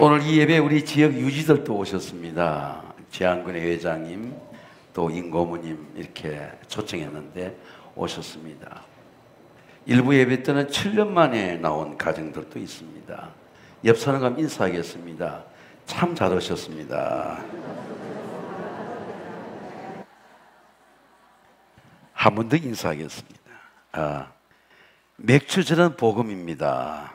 오늘 이 예배 우리 지역 유지들도 오셨습니다. 재한군의 회장님, 또 임고모님 이렇게 초청했는데 오셨습니다. 일부 예배 때는 7년 만에 나온 가정들도 있습니다. 옆 사람과 인사하겠습니다. 참 잘 오셨습니다. 한 번 더 인사하겠습니다. 맥주 전은 복음입니다.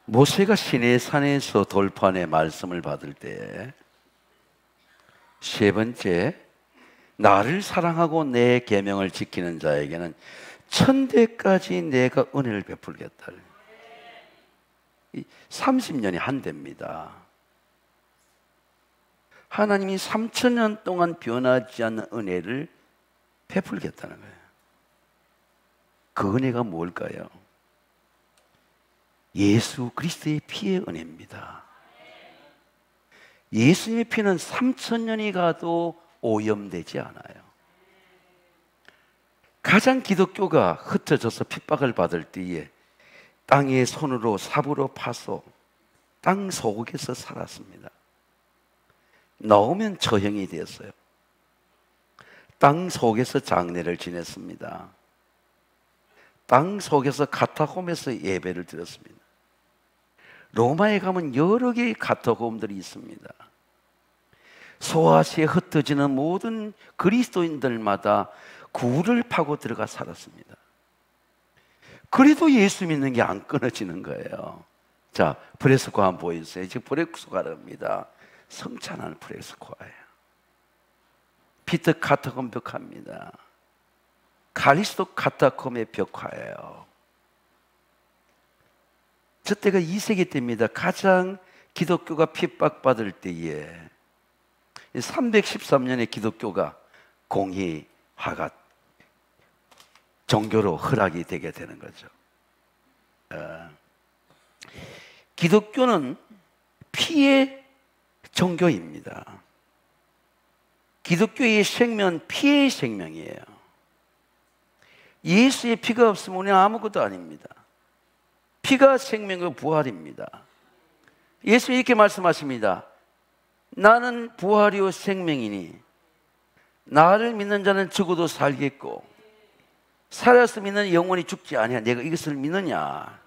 모세가 시내산에서 돌판에 말씀을 받을 때 세 번째, 나를 사랑하고 내 계명을 지키는 자에게는 천대까지 내가 은혜를 베풀겠다. 30년이 한대입니다. 하나님이 3000년 동안 변하지 않는 은혜를 베풀겠다는 거예요. 그 은혜가 뭘까요? 예수 그리스도의 피의 은혜입니다. 예수님의 피는 3000년이 가도 오염되지 않아요. 가장 기독교가 흩어져서 핍박을 받을 때에 땅에 손으로 삽으로 파서 땅 속에서 살았습니다. 나오면 처형이 되었어요. 땅 속에서 장례를 지냈습니다. 땅 속에서 카타콤에서 예배를 드렸습니다. 로마에 가면 여러 개의 카타콤들이 있습니다. 소아시에 흩어지는 모든 그리스도인들마다 굴을 파고 들어가 살았습니다. 그래도 예수 믿는 게 안 끊어지는 거예요. 자, 프레스코 한번 보여주세요. 지금 프레스코가랍니다. 성찬하는 프레스코예요. 피터 카타콤 벽화입니다. 카리스토 카타콤의 벽화예요. 저 때가 2세기 때입니다. 가장 기독교가 핍박받을 때에 313년에 기독교가 공의화가 종교로 허락이 되게 되는 거죠. 기독교는 피의 종교입니다. 기독교의 생명은 피의 생명이에요. 예수의 피가 없으면 우리는 아무것도 아닙니다. 피가 생명의 부활입니다. 예수님이 이렇게 말씀하십니다. 나는 부활이요 생명이니 나를 믿는 자는 죽어도 살겠고 살아서 믿는 영원히 죽지 아니하. 내가 이것을 믿느냐?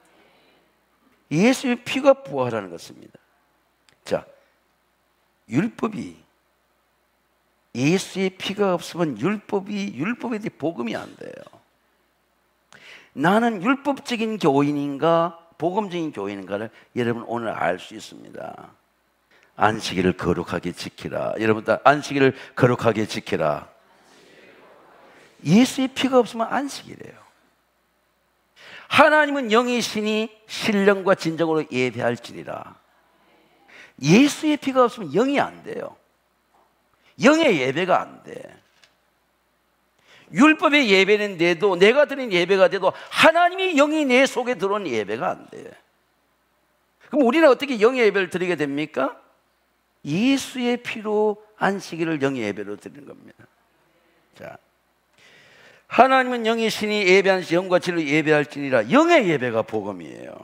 예수의 피가 부활하는 것입니다. 자, 율법이 예수의 피가 없으면 율법에 대해 복음이 안 돼요. 나는 율법적인 교인인가 복음적인 교인인가를 여러분 오늘 알 수 있습니다. 안식일을 거룩하게 지키라. 여러분들 안식일을 거룩하게 지키라. 예수의 피가 없으면 안식이래요. 하나님은 영이시니 신령과 진정으로 예배할지니라. 예수의 피가 없으면 영이 안 돼요. 영의 예배가 안 돼. 율법의 예배는 돼도 내가 드린 예배가 돼도 하나님이 영이 내 속에 들어온 예배가 안 돼. 그럼 우리는 어떻게 영의 예배를 드리게 됩니까? 예수의 피로 안식일을 영의 예배로 드리는 겁니다. 자, 하나님은 영이시니 예배하시 영과 진리로 예배할지니라. 영의 예배가 복음이에요.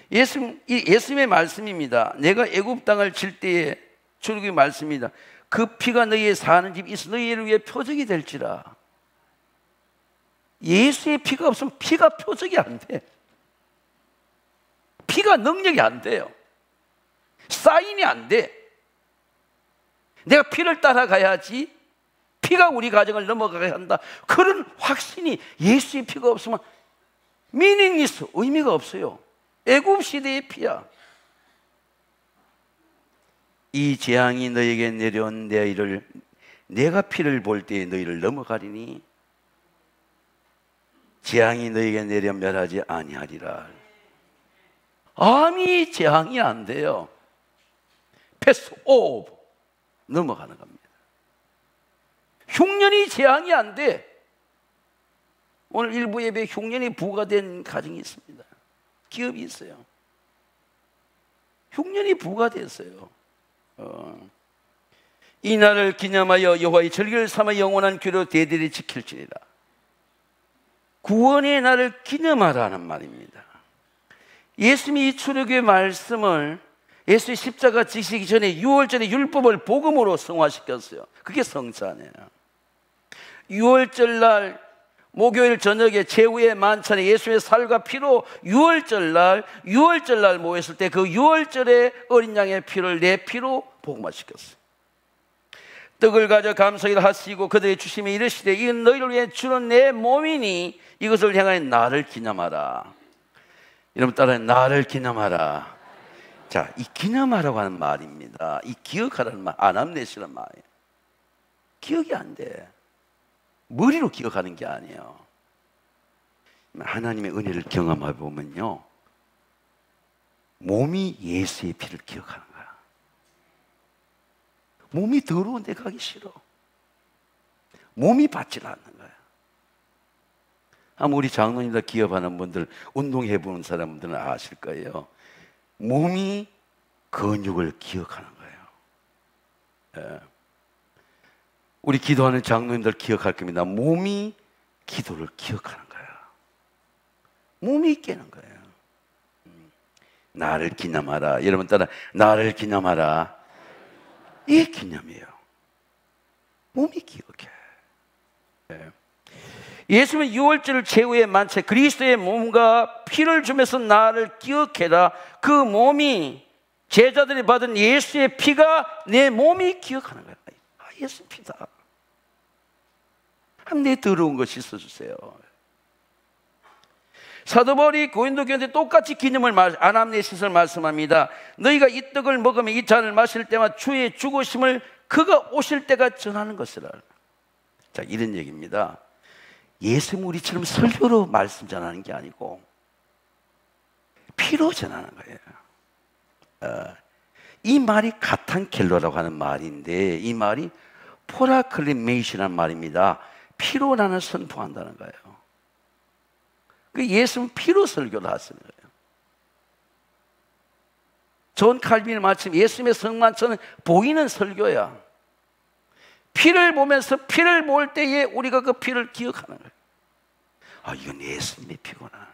예수님의 말씀입니다. 내가 애굽 땅을 칠 때에 출애굽의 말씀입니다. 그 피가 너희의 사는 집이 있어 너희를 위해 표적이 될지라. 예수의 피가 없으면 피가 표적이 안 돼. 피가 능력이 안 돼요. 사인이 안 돼. 내가 피를 따라가야지 피가 우리 가정을 넘어가게 한다. 그런 확신이 예수의 피가 없으면 미닝리스 의미가 없어요. 애굽 시대의 피야. 이 재앙이 너에게 내려온 내일을 내가 피를 볼 때에 너희를 넘어가리니 재앙이 너에게 내려 멸하지 아니하리라. 암이 재앙이 안 돼요. 패스 오브 넘어가는 겁니다. 흉년이 재앙이 안 돼. 오늘 일부 예배에 흉년이 부과된 가정이 있습니다. 기업이 있어요. 흉년이 부과됐어요. 이 날을 기념하여 여호와의 절기를 삼아 영원한 규로 대대히 지킬지니라. 구원의 날을 기념하라는 말입니다. 예수님이 이 출애굽의 말씀을 예수의 십자가 지시기 전에 6월절에 율법을 복음으로 성화시켰어요. 그게 성찬이에요. 6월절 날 목요일 저녁에 제후의 만찬에 예수의 살과 피로 6월절 날 모였을 때 그 6월절에 어린 양의 피를 내 피로 복음화시켰어요. 떡을 가져 감사기를 하시고 그들의 주심에 이르시되 이는 너희를 위해 주는 내 몸이니 이것을 향하여 나를 기념하라. 여러분 따라해, 나를 기념하라. 자, 이 기념하라고 하는 말입니다. 이 기억하라는 말, 아남네시라는 말이에요. 기억이 안 돼. 머리로 기억하는 게 아니에요. 하나님의 은혜를 경험해 보면요, 몸이 예수의 피를 기억하는 거야. 몸이 더러운 데 가기 싫어. 몸이 받질 않는 거야. 아마 우리 장로님들 기업하는 분들, 운동해 보는 사람들은 아실 거예요. 몸이 근육을 기억하는 거예요. 예. 우리 기도하는 장로님들 기억할 겁니다. 몸이 기도를 기억하는 거야. 몸이 깨는 거예요. 나를 기념하라. 여러분 따라, 나를 기념하라. 이게 기념이에요. 몸이 기억해. 예. 예수님은 6월절 제후의 만찬 그리스도의 몸과 피를 주면서 나를 기억해라. 그 몸이 제자들이 받은 예수의 피가 내 몸이 기억하는 거야. 아, 예수 피다. 내 더러운 거 씻어주세요. 사도 바울이 고린도 교회한테 똑같이 기념을 아남네시스를 말씀합니다. 너희가 이 떡을 먹으면 이 잔을 마실 때마다 주의 죽으심을 그가 오실 때가 전하는 것이라. 자, 이런 얘기입니다. 예수님 우리처럼 설교로 말씀 전하는 게 아니고 피로 전하는 거예요. 이 말이 카탄켈로라고 하는 말인데 이 말이 포라클리메이시라는 말입니다. 피로 나는 선포한다는 거예요. 그 예수는 피로 설교를 하시는 거예요. 존 칼빈이 마침 예수님의 성만찬은 보이는 설교야. 피를 보면서 피를 볼 때에 우리가 그 피를 기억하는 거예요. 아, 이건 예수님의 피구나.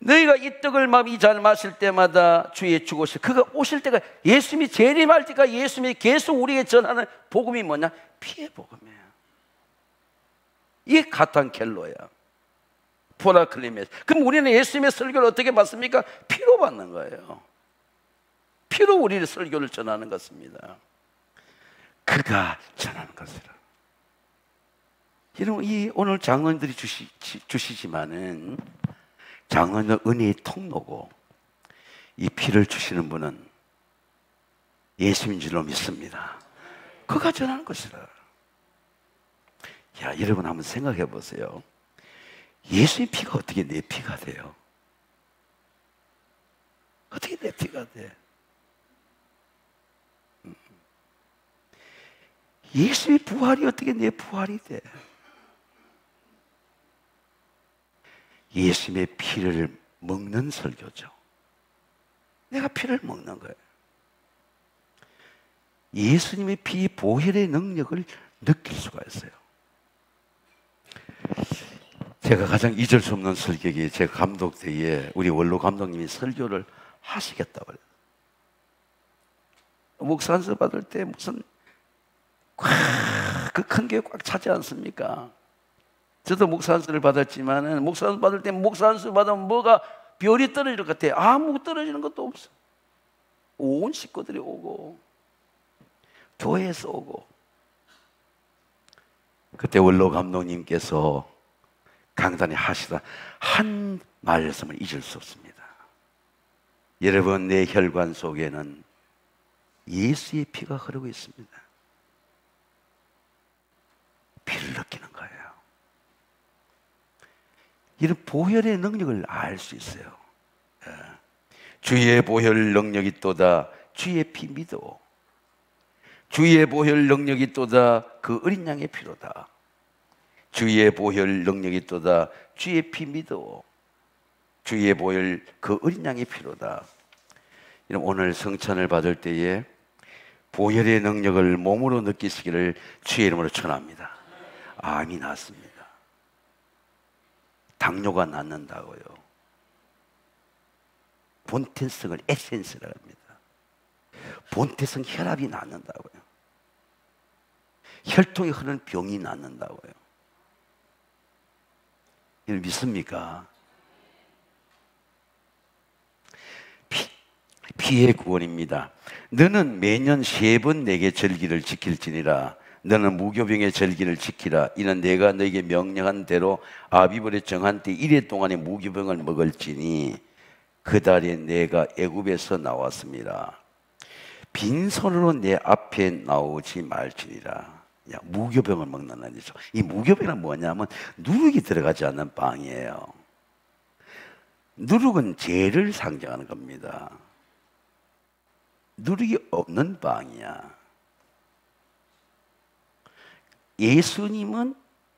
너희가 이 떡을 이 잔을 마실 때마다 주의 죽으실 그가 오실 때가 예수님이 재림할 때가 예수님이 계속 우리에게 전하는 복음이 뭐냐? 피의 복음이에요. 이게 카탄켈로야. 포라클리메스. 그럼 우리는 예수님의 설교를 어떻게 받습니까? 피로 받는 거예요. 피로 우리의 설교를 전하는 것입니다. 그가 전하는 것이라. 여러분, 이 오늘 장로님들이 주시지만은 장로님들 은혜의 통로고 이 피를 주시는 분은 예수인 줄로 믿습니다. 그가 전하는 것이라. 야, 여러분 한번 생각해 보세요. 예수의 피가 어떻게 내 피가 돼요? 어떻게 내 피가 돼? 예수의 부활이 어떻게 내 부활이 돼? 예수님의 피를 먹는 설교죠. 내가 피를 먹는 거예요. 예수님의 피 보혈의 능력을 느낄 수가 있어요. 제가 가장 잊을 수 없는 설교기, 제가 감독 때에 우리 원로 감독님이 설교를 하시겠다고 그래요. 목사 안수 받을 때 무슨 그 큰 교회 꽉 차지 않습니까? 저도 목사 안수를 받았지만은 목사 안수 받을 때 목사 안수 받으면 뭐가 별이 떨어질 것 같아. 아무 떨어지는 것도 없어. 온 식구들이 오고 교회에서 오고. 그때 원로 감독님께서 강단에 하시다 한 말씀을 잊을 수 없습니다. 여러분, 내 혈관 속에는 예수의 피가 흐르고 있습니다. 피를 느끼는 거예요. 이런 보혈의 능력을 알 수 있어요. 주의 보혈 능력이 있도다. 주의 피 믿어. 주의 보혈 능력이 있도다. 그 어린 양의 피로다. 주의 보혈 능력이 있도다. 주의 피 믿어. 주의 보혈 그 어린 양의 피로다. 오늘 성찬을 받을 때에 보혈의 능력을 몸으로 느끼시기를 주의 이름으로 축원합니다. 암이 났습니다. 당뇨가 낫는다고요. 본태성을 에센스라고 합니다. 본태성 혈압이 낫는다고요. 혈통에 흐르는 병이 낫는다고요. 이걸 믿습니까? 피의 구원입니다. 너는 매년 3번 내게 절기를 지킬지니라. 너는 무교병의 절기를 지키라. 이는 내가 너에게 명령한 대로 아비벌에 정한 때 1회 동안의 무교병을 먹을지니 그 달에 내가 애굽에서 나왔습니다. 빈손으로 내 앞에 나오지 말지니라. 무교병을 먹는다는 거죠. 이 무교병은 뭐냐면 누룩이 들어가지 않는 빵이에요. 누룩은 죄를 상징하는 겁니다. 누룩이 없는 빵이야. 예수님은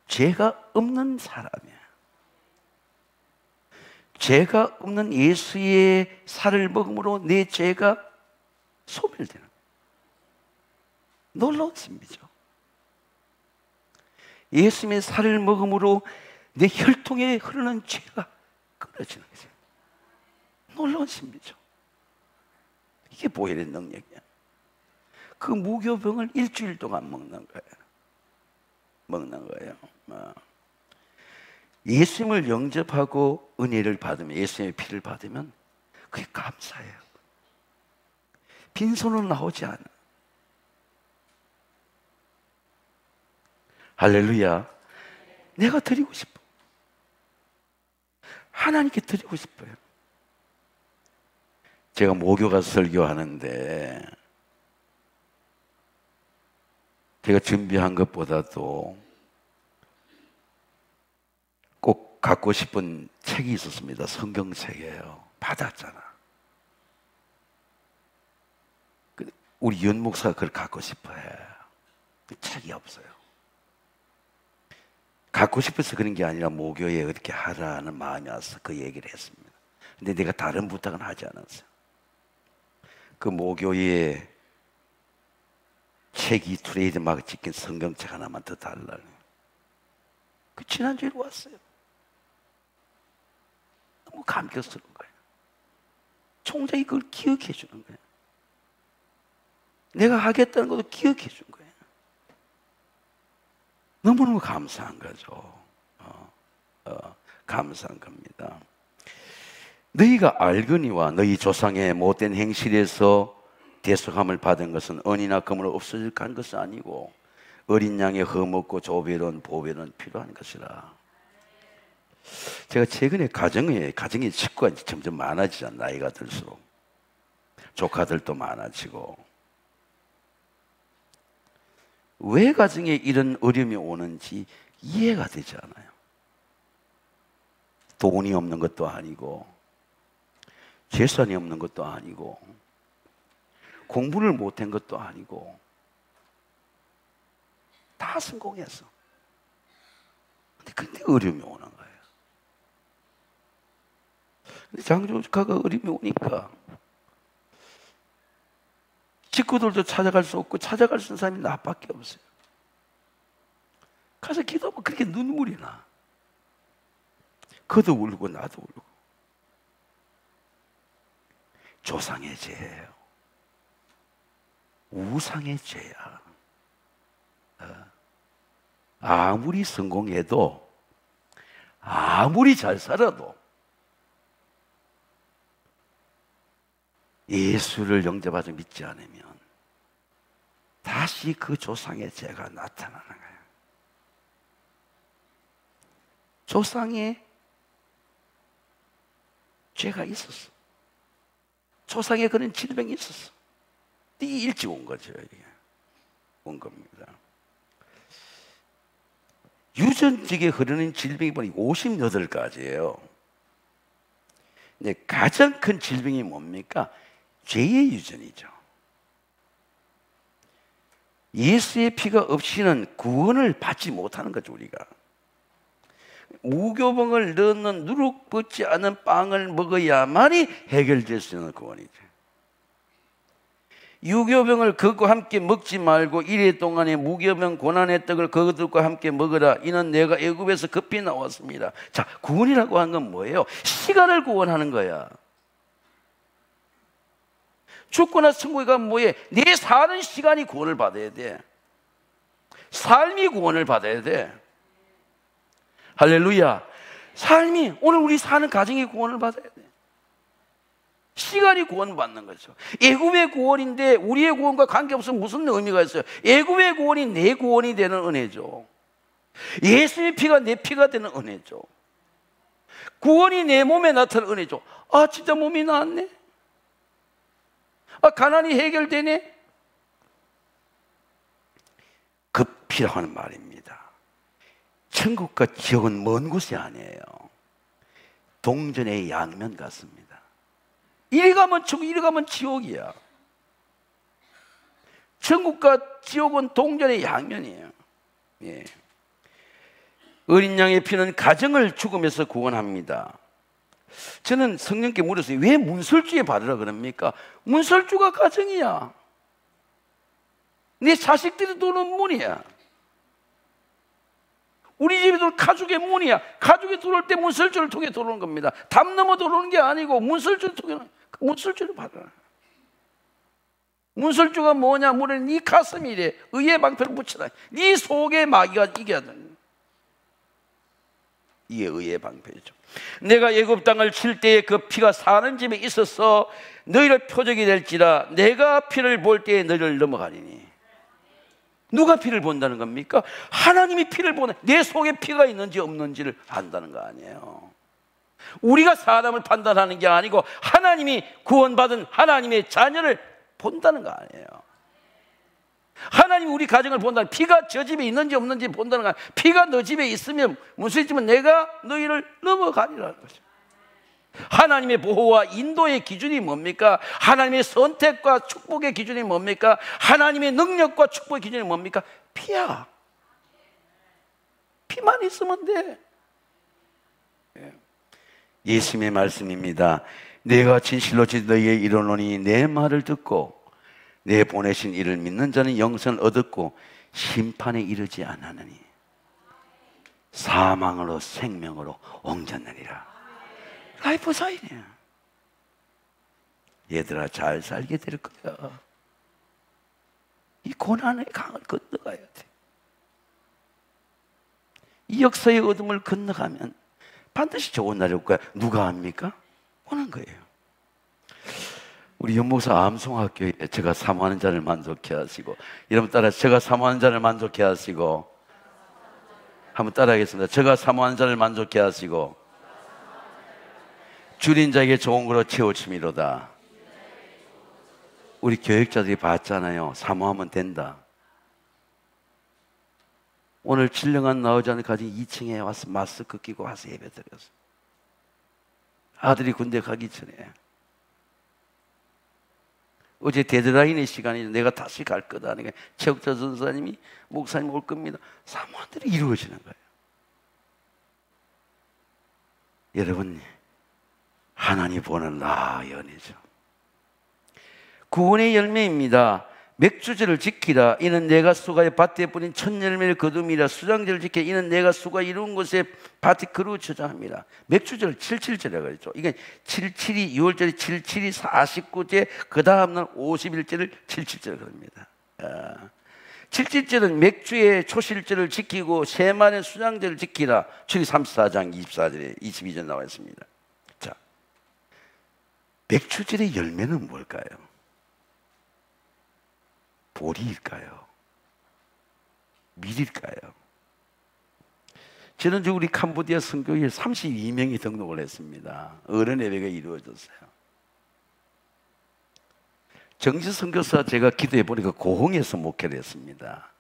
죄가 없는 사람이야. 죄가 없는 예수의 살을 먹음으로 내 죄가 소멸되는 놀라운 신비죠. 예수님의 살을 먹음으로 내 혈통에 흐르는 죄가 끊어지는 거죠. 놀라운 신비죠. 이게 보혈의 능력이야. 그 무교병을 일주일 동안 먹는 거예요. 예수님을 영접하고 은혜를 받으면, 예수님의 피를 받으면 그게 감사해요. 빈손으로 나오지 않아. 할렐루야. 내가 드리고 싶어. 하나님께 드리고 싶어요. 제가 모교 가서 설교하는데 제가 준비한 것보다도 꼭 갖고 싶은 책이 있었습니다. 성경책이에요. 받았잖아. 우리 윤 목사가 그걸 갖고 싶어해. 책이 없어요. 갖고 싶어서 그런 게 아니라 모교에 어떻게 하라는 마음이 와서 그 얘기를 했습니다. 근데 내가 다른 부탁은 하지 않았어요. 그 모교에 책이 트레이드마크 찍힌 성경책 하나만 더 달라고. 그 지난주에 왔어요. 너무 감격스러운 거예요. 총장이 그걸 기억해 주는 거예요. 내가 하겠다는 것도 기억해 준 거예요. 너무너무 감사한 거죠. 감사한 겁니다. 너희가 알거니와 너희 조상의 못된 행실에서 대속함을 받은 것은 은이나 금으로 없어질 한 것은 아니고 어린 양의 흠없고 조별은 보별은 필요한 것이라. 제가 최근에 가정의 식구가 점점 많아지잖아요. 나이가 들수록 조카들도 많아지고. 왜 가정에 이런 어려움이 오는지 이해가 되지 않아요. 돈이 없는 것도 아니고 재산이 없는 것도 아니고 공부를 못한 것도 아니고 다 성공했어. 근데 어려움이 오는 거예요. 근데 장조카가 어려움이 오니까 식구들도 찾아갈 수 없고 찾아갈 수 있는 사람이 나밖에 없어요. 가서 기도하면 그렇게 눈물이 나. 그도 울고 나도 울고. 조상의 죄예요. 우상의 죄야. 아무리 성공해도 아무리 잘 살아도 예수를 영접하지 믿지 않으면 다시 그 조상의 죄가 나타나는 거예요. 조상의 죄가 있었어. 조상의 그런 질병이 있었어. 이게 일찍 온 거죠. 이게 온 겁니다. 유전직에 흐르는 질병이 보니 58가지예요. 근데 가장 큰 질병이 뭡니까? 죄의 유전이죠. 예수의 피가 없이는 구원을 받지 못하는 거죠, 우리가. 무교병을 넣는 누룩 벗지 않은 빵을 먹어야만이 해결될 수 있는 구원이죠. 유교병을 그것과 함께 먹지 말고 이래 동안에 무교병 고난의 떡을 그것들과 함께 먹으라. 이는 내가 애굽에서 급히 나왔습니다. 자, 구원이라고 하는 건 뭐예요? 시간을 구원하는 거야. 죽거나 천국에 가면 뭐해? 내 사는 시간이 구원을 받아야 돼. 삶이 구원을 받아야 돼. 할렐루야. 삶이, 오늘 우리 사는 가정이 구원을 받아야 돼. 시간이 구원받는 거죠. 애굽의 구원인데 우리의 구원과 관계없으면 무슨 의미가 있어요? 애굽의 구원이 내 구원이 되는 은혜죠. 예수의 피가 내 피가 되는 은혜죠. 구원이 내 몸에 나타나는 은혜죠. 아, 진짜 몸이 나았네. 아, 가난이 해결되네. 그 피라고 하는 말입니다. 천국과 지옥은 먼 곳이 아니에요. 동전의 양면 같습니다. 이리 가면 천국, 이리 가면 지옥이야. 천국과 지옥은 동전의 양면이에요. 예. 어린 양의 피는 가정을 죽음에서 구원합니다. 저는 성령께 물었어요. 왜 문설주에 받으라 그럽니까? 문설주가 가정이야. 내 자식들이 도는 문이야. 우리 집에도 가족의 문이야. 가족이 들어올 때 문설주를 통해 들어오는 겁니다. 담 넘어 들어오는 게 아니고 문설주를 통해, 문설주를 받아라. 문설주가 뭐냐? 물에 네 가슴이 이래. 의의 방패를 붙여라. 네 속에 마귀가 이겨야 돼. 이게 의의 방패죠. 내가 애굽 땅을 칠 때에 그 피가 사는 집에 있어서 너희를 표적이 될지라. 내가 피를 볼 때에 너희를 넘어가리니. 누가 피를 본다는 겁니까? 하나님이 피를 보는, 내 속에 피가 있는지 없는지를 안다는 거 아니에요. 우리가 사람을 판단하는 게 아니고 하나님이 구원받은 하나님의 자녀를 본다는 거 아니에요. 하나님이 우리 가정을 본다는, 피가 저 집에 있는지 없는지 본다는 거 아니에요. 피가 너 집에 있으면 무슨 있지만 내가 너희를 넘어가리라는 거죠. 하나님의 보호와 인도의 기준이 뭡니까? 하나님의 선택과 축복의 기준이 뭡니까? 하나님의 능력과 축복의 기준이 뭡니까? 피야. 피만 있으면 돼. 예수님의 말씀입니다. 내가 진실로 너희에게 이르노니 내 말을 듣고 내 보내신 이를 믿는 자는 영생을 얻었고 심판에 이르지 않으니 사망으로 생명으로 옮겼느니라. 라이프 사인이야. 얘들아, 잘 살게 될 거야. 이 고난의 강을 건너가야 돼. 이 역사의 어둠을 건너가면 반드시 좋은 날이 올 거야. 누가 합니까? 오는 거예요. 우리 연목사 암송학교에 제가 사모하는 자를 만족해 하시고, 여러분 따라 제가 사모하는 자를 만족해 하시고, 한번 따라하겠습니다. 제가 사모하는 자를 만족해 하시고 줄인 자에게 좋은 거로 채우심이로다. 우리 교육자들이 봤잖아요. 사모하면 된다. 오늘 진령한 나오지 않은 가정 2층에 와서 마스크 끼고 와서 예배 드렸어. 아들이 군대 가기 전에. 어제 데드라인의 시간이 내가 다시 갈 거다 하니까 체육자 전사님이 목사님 올 겁니다. 사모한들이 이루어지는 거예요. 여러분, 하나님 보는 나의 은혜죠. 구원의 열매입니다. 맥주제를 지키라. 이는 내가 수가의 밭에 뿌린 첫 열매를 거둠이라. 수장제를 지켜. 이는 내가 수가 이룬 곳에 밭이 거룩하자 합니다. 맥주제를 77제라고 그랬죠. 이게 77이 6월절이 77이 49제, 그 다음날 51제를 77제라고 합니다. 77제는 맥주의 초실제를 지키고 세만의 수장제를 지키라. 출애굽기 34장 24절에 22절 나와 있습니다. 자, 맥주절의 열매는 뭘까요? 보리일까요? 밀일까요? 저는 우리 캄보디아 선교회에 32명이 등록을 했습니다. 어른 예배가 이루어졌어요. 정지 선교사 제가 기도해 보니까 고흥에서 목회를 했습니다.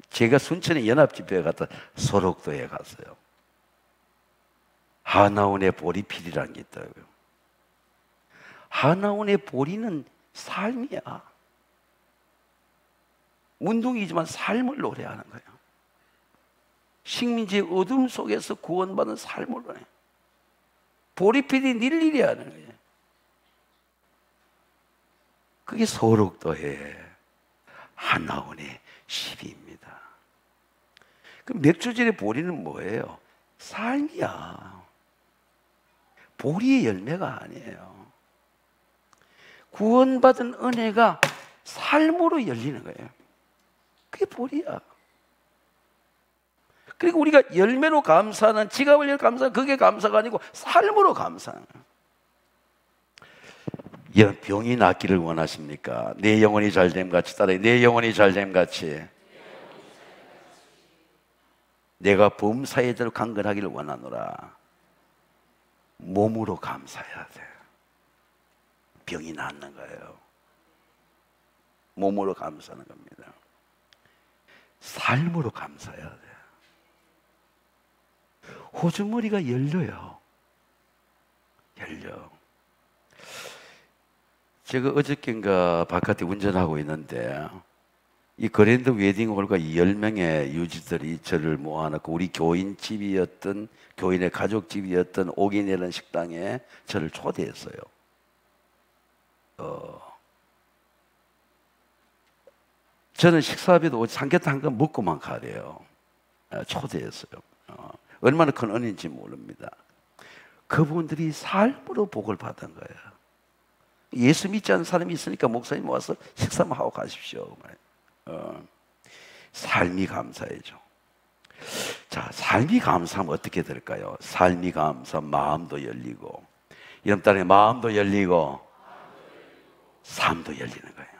제가 순천에 연합집회에 갔다 소록도에 갔어요. 하나원의 보리필이라는 게 있더라고요. 하나원의 보리는 삶이야. 운동이지만 삶을 노래하는 거예요. 식민지의 어둠 속에서 구원받은 삶을 노래. 보리필이 닐일이 하는 거예요. 그게 소록도의 하나원의 시비입니다. 그 맥주질의 보리는 뭐예요? 삶이야. 보리의 열매가 아니에요. 구원받은 은혜가 삶으로 열리는 거예요. 그게 보리야. 그리고 우리가 열매로 감사하는, 지갑을 열고 감사하는 그게 감사가 아니고 삶으로 감사하는 거예요. 여러분, 병이 낫기를 원하십니까? 내 영혼이 잘됨 같이 따라해. 내 영혼이 잘됨 같이. 내가 범사에 대로 강건하기를 원하노라. 몸으로 감사해야 돼. 병이 낫는 거예요. 몸으로 감사하는 겁니다. 삶으로 감사해야 돼. 호주머니가 열려요. 열려. 제가 어저께인가 바깥에 운전하고 있는데 이 그랜드 웨딩홀과 10명의 유지들이 저를 모아놓고 우리 교인 집이었던, 교인의 가족 집이었던 오기내는 식당에 저를 초대했어요. 저는 식사비도 삼계탕 한 건 먹고만 가래요. 초대했어요. 얼마나 큰 은혜인지 모릅니다. 그분들이 삶으로 복을 받은 거예요. 예수 믿지 않는 사람이 있으니까 목사님 와서 식사만 하고 가십시오. 삶이 감사해죠. 자, 삶이 감사하면 어떻게 될까요? 삶이 감사하면 마음도 열리고, 이런 딸에 마음도 열리고 삶도 열리는 거예요.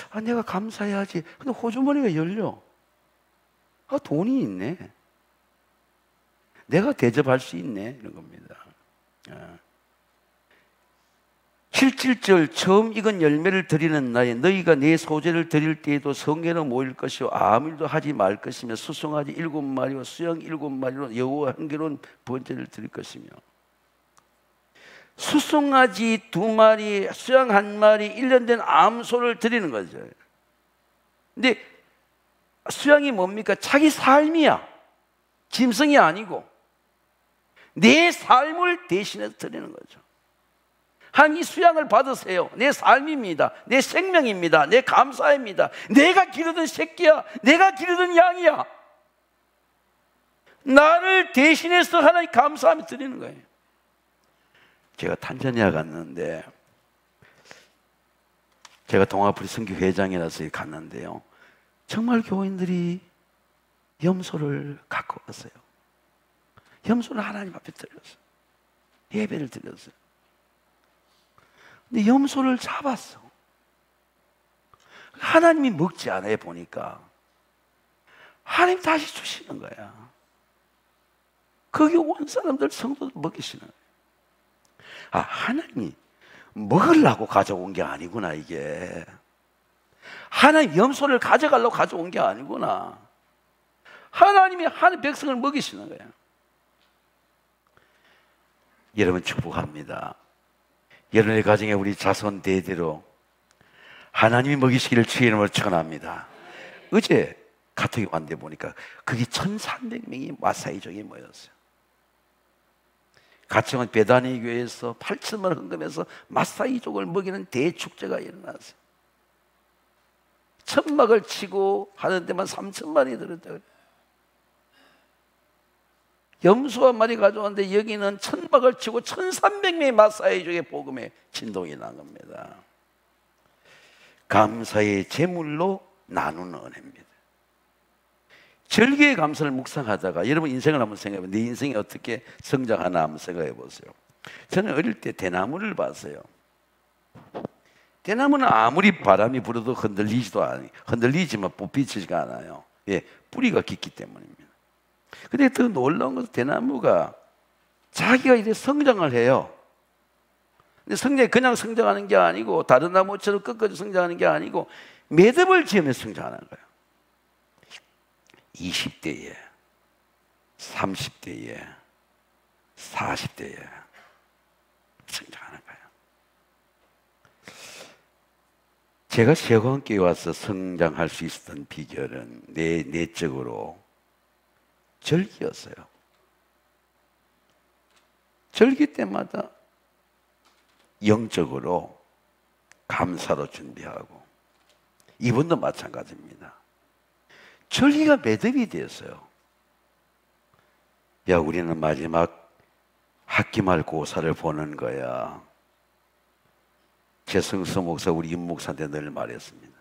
아, 내가 감사해야지. 근데 호주머니가 열려. 아, 돈이 있네. 내가 대접할 수 있네. 이런 겁니다. 7절 처음 익은 열매를 드리는 날에 너희가 내 소재를 드릴 때에도 성회로 모일 것이요 아무 일도 하지 말 것이며 수송아지 7마리와 수양 7마리로 여호와 향기로운 번제를 드릴 것이며. 수송아지 2마리, 수양 1마리, 1년 된 암소를 드리는 거죠. 근데 수양이 뭡니까? 자기 삶이야. 짐승이 아니고 내 삶을 대신해서 드리는 거죠. 한 이 수양을 받으세요. 내 삶입니다. 내 생명입니다. 내 감사입니다. 내가 기르던 새끼야. 내가 기르던 양이야. 나를 대신해서 하나님 감사하며 드리는 거예요. 제가 탄자니아 갔는데, 제가 동아프리 선교 회장이라서 갔는데요, 정말 교인들이 염소를 갖고 왔어요. 염소를 하나님 앞에 드렸어요. 예배를 드렸어요. 근데 염소를 잡았어. 하나님이 먹지 않아 보니까 하나님 다시 주시는 거야. 거기 온 사람들, 성도들 먹이시는 거야. 아, 하나님이 먹으려고 가져온 게 아니구나, 이게. 하나님 염소를 가져가려고 가져온 게 아니구나. 하나님이 하나님 백성을 먹이시는 거야. 여러분 축복합니다. 여러분의 가정에 우리 자손 대대로 하나님이 먹이시기를 주의 이름으로 축원합니다. 어제 카톡이 왔는데 보니까 거기 1,300명이 마사이족이 모였어요. 같이 온 베다니 교회에서 8천만 원 헌금해서 마사이족을 먹이는 대축제가 일어났어요. 천막을 치고 하는 데만 3천만이 들었다고. 염소 한 마리 가져왔는데 여기는 천막을 치고 1,300명의 마사이족의 복음에 진동이 난 겁니다. 감사의 제물로 나누는 은혜입니다. 절기의 감사를 묵상하다가 여러분 인생을 한번 생각해 보세요. 내 인생이 어떻게 성장하나 한번 생각해 보세요. 저는 어릴 때 대나무를 봤어요. 대나무는 아무리 바람이 불어도 흔들리지만 뽑히지가 않아요. 예, 뿌리가 깊기 때문입니다. 근데 더 놀라운 것은 대나무가 자기가 이제 성장을 해요. 근데 성장이 그냥 성장하는 게 아니고 다른 나무처럼 끝까지 성장하는 게 아니고 매듭을 지으며 성장하는 거예요. 20대에, 30대에, 40대에 성장하는 거예요. 제가 세관교회 와서 성장할 수 있었던 비결은 내적으로 절기였어요. 절기 때마다 영적으로 감사로 준비하고, 이분도 마찬가지입니다. 절기가 매듭이 되었어요. 야, 우리는 마지막 학기말 고사를 보는 거야. 최승수 목사, 우리 윤 목사한테 늘 말했습니다.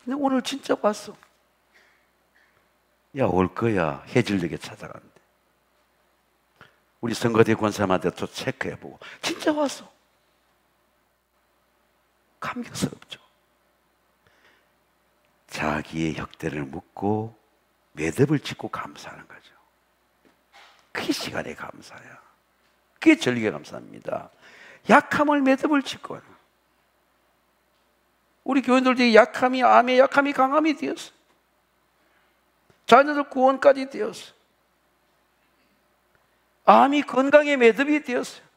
근데 오늘 진짜 왔어. 야, 올 거야. 해질녘에 찾아간대. 우리 선거대 권사님한테 또 체크해보고 진짜 왔어. 감격스럽죠. 자기의 혁대를 묻고 매듭을 짓고 감사하는 거죠. 그게 시간의 감사야. 그게 절기의 감사입니다. 약함을 매듭을 짓고, 우리 교인들도 약함이 암의 약함이 강함이 되었어. 자녀들 구원까지 되었어. 암이 건강의 매듭이 되었어요.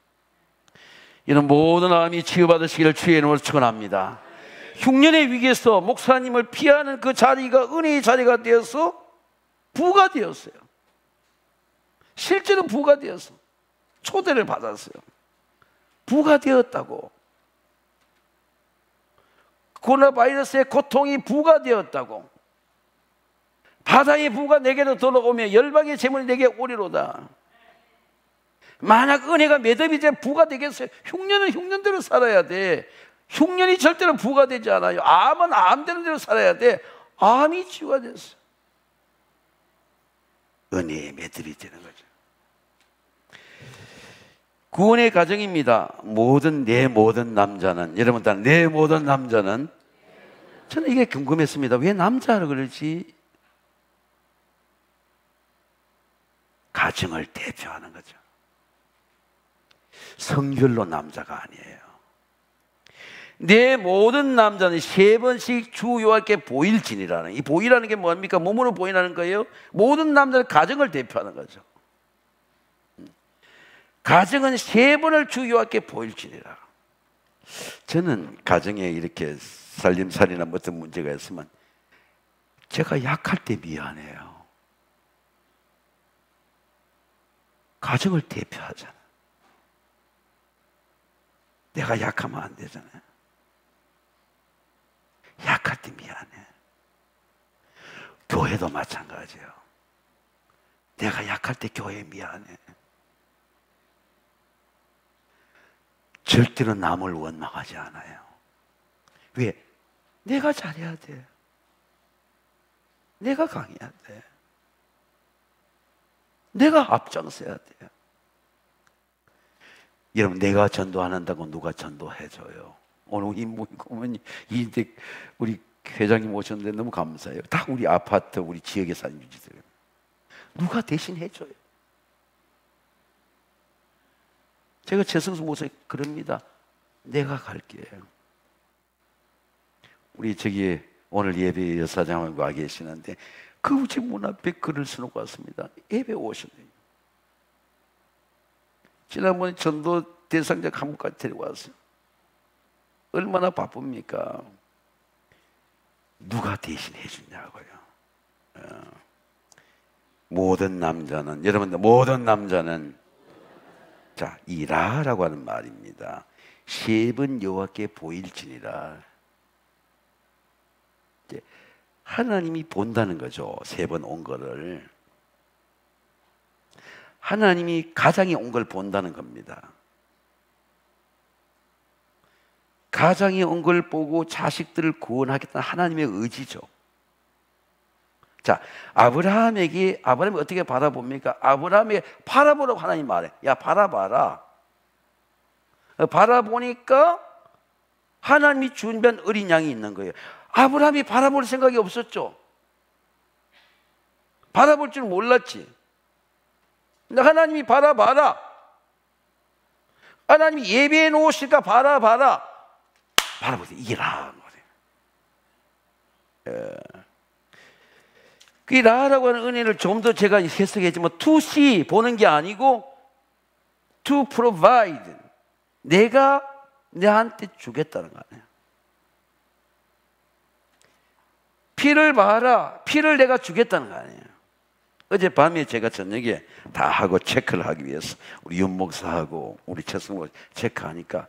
이런 모든 암이 치유받으시기를 주의 이름으로 축원합니다. 흉년의 위기에서 목사님을 피하는 그 자리가 은혜의 자리가 되어서 부가 되었어요. 실제로 부가 되었어. 초대를 받았어요. 부가 되었다고. 코로나 바이러스의 고통이 부가 되었다고. 바다의 부가 내게로 돌아오며 열방의 재물이 내게 오리로다. 만약 은혜가 매듭이 돼 부가 되겠어요? 흉년은 흉년대로 살아야 돼. 흉년이 절대로 부가 되지 않아요. 암은 암되는 대로 살아야 돼. 암이 치유가 됐어. 은혜의 매듭이 되는 거죠. 구원의 과정입니다. 내 모든 남자는, 여러분 다 내 모든 남자는, 저는 이게 궁금했습니다. 왜 남자라 그러지? 가정을 대표하는 거죠. 성별로 남자가 아니에요. 내 모든 남자는 3번씩 주 여호와께 보일지니라는, 이 보이라는 게 뭡니까? 몸으로 보이라는 거예요. 모든 남자는 가정을 대표하는 거죠. 가정은 3번을 주 여호와께 보일지니라. 저는 가정에 이렇게 살림살이나 어떤 문제가 있으면 제가 약할 때 미안해요. 가정을 대표하잖아. 내가 약하면 안 되잖아요. 약할 때 미안해. 교회도 마찬가지예요. 내가 약할 때 교회에 미안해. 절대로 남을 원망하지 않아요. 왜? 내가 잘해야 돼. 내가 강해야 돼. 내가 앞장서야 돼. 여러분, 내가 전도한다고 누가 전도해줘요? 오늘 우리 회장님 오셨는데 너무 감사해요. 다 우리 아파트, 우리 지역에 사는 유지들. 누가 대신 해줘요? 제가 최승수 목사님 그럽니다. 내가 갈게요. 우리 저기 오늘 예배 여사장하고 와 계시는데 그 집 문 앞에 글을 써놓고 왔습니다. 예배 오셨네요. 지난번에 전도 대상자 한분까지 데리고 왔어요. 얼마나 바쁩니까? 누가 대신 해주냐고요. 모든 남자는, 여러분들 모든 남자는, 자, 이라라고 하는 말입니다. 3번 여호와께 보일지니라. 하나님이 본다는 거죠. 3번 온 거를. 하나님이 가장이 온 걸 본다는 겁니다. 가장이 온 걸 보고 자식들을 구원하겠다는 하나님의 의지죠. 자, 아브라함이 어떻게 바라봅니까? 아브라함이 바라보라고 하나님 말해. 야, 바라봐라. 바라보니까 하나님이 준비한 어린 양이 있는 거예요. 아브라함이 바라볼 생각이 없었죠. 바라볼 줄 몰랐지. 근데 하나님이 바라봐라. 하나님이 예배해 놓으시니까 바라봐라. 바라보세요. 이라. 그 라라고 하는 은혜를 좀 더 제가 해석했지만 to see, 보는 게 아니고 to provide, 내가 내한테 주겠다는 거 아니에요. 피를 봐라. 피를 내가 주겠다는 거 아니에요. 어젯밤에 제가 저녁에 다 하고 체크를 하기 위해서 우리 윤 목사하고 우리 최승 목사 체크하니까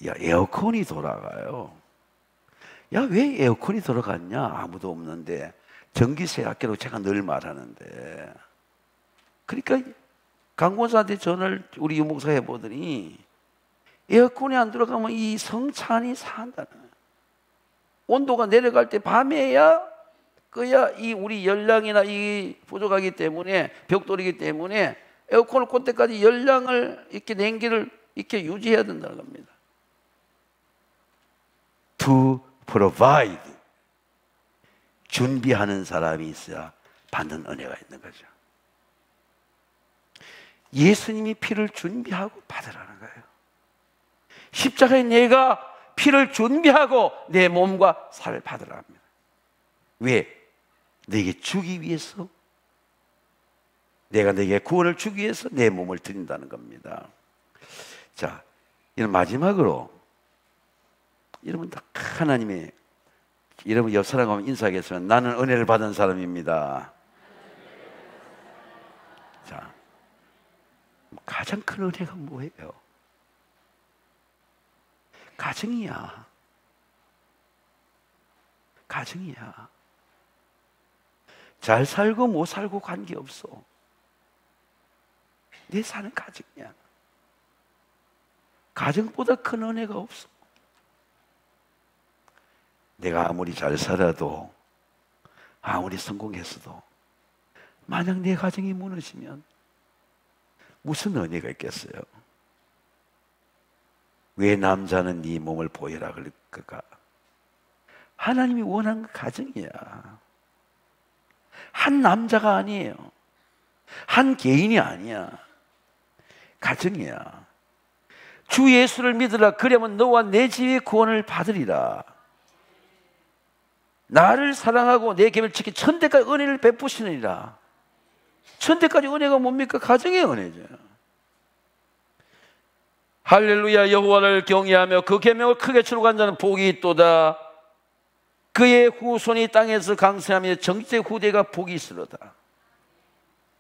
야, 에어컨이 돌아가요. 야, 왜 에어컨이 돌아갔냐? 아무도 없는데. 전기세 아끼라고 제가 늘 말하는데. 그러니까 강권사한테 전화를 우리 유목사 해보더니 에어컨이 안 들어가면 이 성찬이 산다는 거예요. 온도가 내려갈 때 밤에야 그야 이 우리 열량이나 이 부족하기 때문에 벽돌이기 때문에 에어컨을 꽂 때까지 열량을 이렇게 냉기를 이렇게 유지해야 된다는 겁니다. To provide, 준비하는 사람이 있어야 받는 은혜가 있는 거죠. 예수님이 피를 준비하고 받으라는 거예요. 십자가에 내가 피를 준비하고 내 몸과 살을 받으라 합니다. 왜? 내게 주기 위해서, 내가 내게 구원을 주기 위해서 내 몸을 드린다는 겁니다. 자, 이런 마지막으로 여러분 다 하나님의, 여러분 옆 사람하고 인사하겠습니다. 나는 은혜를 받은 사람입니다. 자, 가장 큰 은혜가 뭐예요? 가정이야. 가정이야. 잘 살고 못 살고 관계없어. 내 사는 가정이야. 가정보다 큰 은혜가 없어. 내가 아무리 잘 살아도, 아무리 성공했어도 만약 내 가정이 무너지면 무슨 은혜가 있겠어요? 왜 남자는 네 몸을 보여라 그럴까? 하나님이 원하는 가정이야. 한 남자가 아니에요. 한 개인이 아니야. 가정이야. 주 예수를 믿으라. 그러면 너와 내 집의 구원을 받으리라. 나를 사랑하고 내 계명을 지키 천대까지 은혜를 베푸시느니라. 천대까지 은혜가 뭡니까? 가정의 은혜죠. 할렐루야. 여호와를 경외하며 그 계명을 크게 추구한 자는 복이 있도다. 그의 후손이 땅에서 강세하며 정체 후대가 복이 있으로다.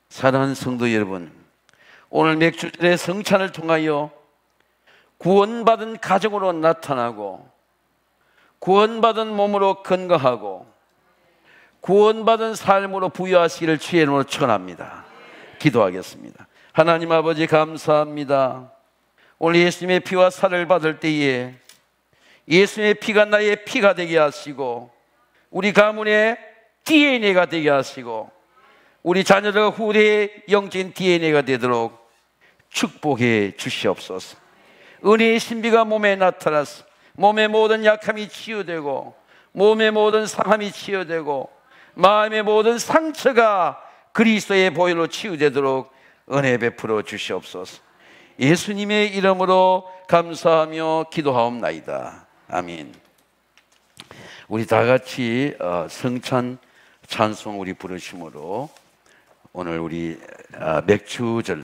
사랑하는 성도 여러분, 오늘 맥주절의 성찬을 통하여 구원받은 가정으로 나타나고, 구원받은 몸으로 건강하고, 구원받은 삶으로 부유하시기를 주의 이름으로 축원합니다. 기도하겠습니다. 하나님 아버지 감사합니다. 오늘 예수님의 피와 살을 받을 때에 예수님의 피가 나의 피가 되게 하시고, 우리 가문의 DNA가 되게 하시고, 우리 자녀들과 후대의 영적인 DNA가 되도록 축복해 주시옵소서. 은혜의 신비가 몸에 나타나서 몸의 모든 약함이 치유되고, 몸의 모든 상함이 치유되고, 마음의 모든 상처가 그리스도의 보혈로 치유되도록 은혜 베풀어 주시옵소서. 예수님의 이름으로 감사하며 기도하옵나이다. 아멘. 우리 다 같이 성찬 찬송 우리 부르심으로 오늘 우리 맥주절